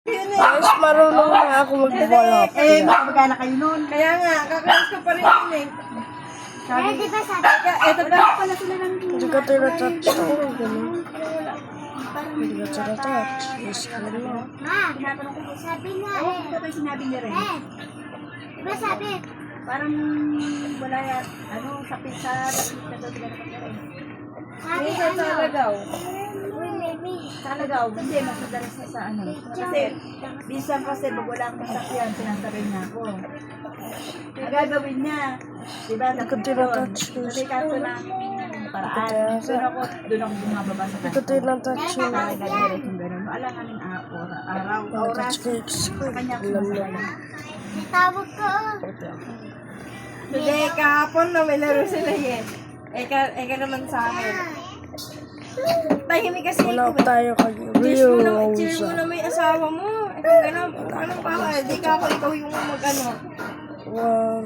Guys, marunong na ako mag-develop. Magkana kayo nun. Kaya nga, kakayos ko pa rin yun eh. Sabi, di ba sabi? Eto ba pala sila ng Hindi ka tinatouch to. Ganun. Hindi ka tinatouch. Yes, ganun mo. Ma, sabi nga eh. Ito ba sinabi niya rin? Diba sabi? Parang wala yan. Sapit sa lapit na daw sila nakatira. Sabi Minsan sa Alagaw. Uy, baby. Sa Alagaw, hindi, mas madalas na sa Kasi, minsan kasi pag wala akong masakyan, sinasabay niya ako. Ang gagawin niya, di ba, tinatouch. Kasi kaso na paraan. Doon ako bumababa sa Hindi ka tinatouch yun. Nagagalit yung gano'n. Alanganin araw, oras. Touch cakes. Sa kanya ako masakay. Tawag ko. Hindi, kahapon na may laro sila eh. Eka naman sa akin. Tahimik kasi Wala ako. tayo kay Chill Rio. mo na may asawa mo. Ikaw gano'n. Anong pa? Di ka ako, ikaw yung mag-ano. Wow.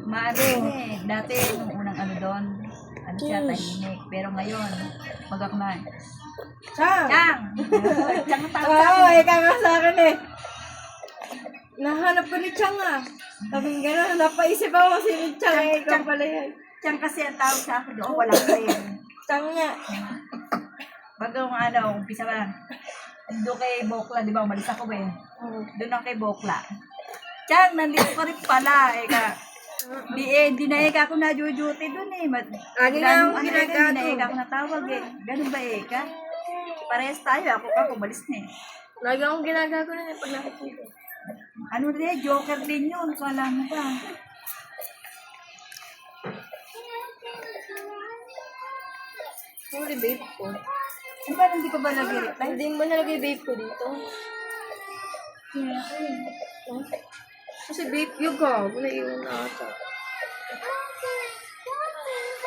Maano dati nung unang doon, siya tahimik. Pero ngayon, magakman. Chang! Chang! Chang ang tawag sa Oo, akin. ika nga sa akin eh. Nahanap ko ni Chang ah. Sabi gano'n, napaisip ako si Chang eh. Ikaw pala yan. Chang kasi ang tawag sa akin doon, wala pa rin. Chang nga. Bago umpisa ba? Doon kay Bokla, di ba? Umalis ako eh. Doon ako kay Bokla. Chang, nandito ka rin pala. Di na ako na-duty doon eh. Lagi nga akong ginagago. Di na ako natawag eh. Ganun ba Eka? Parehas tayo. Ako ka, umalis na eh. Lagi akong ginagago na yung pag nakikita. Ano rin eh, joker din yun. Kala mo ba? Sorry, babe ko. Di ba hindi ko ba nag-reply? Hindi mo nalagay babe ko dito. Kasi babe, yung gago na iwan na ata.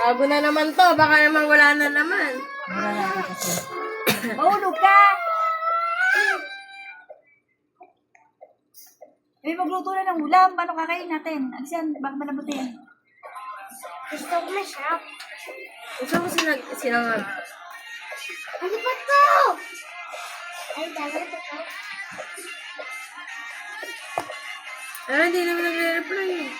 Gago na naman to. Baka naman wala na naman. Wala na kasi. Mahulog ka! Magluto na ng ulam. Paano kakain natin? Ano siyan? Baka malabutin. Gusto ko masarap. Gusto mo sinangag? Ano ba to? Ay, dapat ito. Hindi naman nagre-reply eh.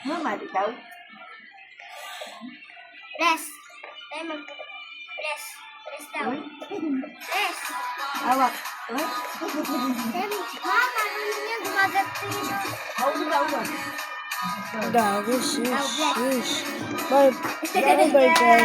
Mama, ikaw? Rest. Tayo Rest. Rest daw. Rest. Awak. Mama, ano niya? Gumagat ko yun. Mahulog ka uwan. Gago, shish. Bye. Bye, guys.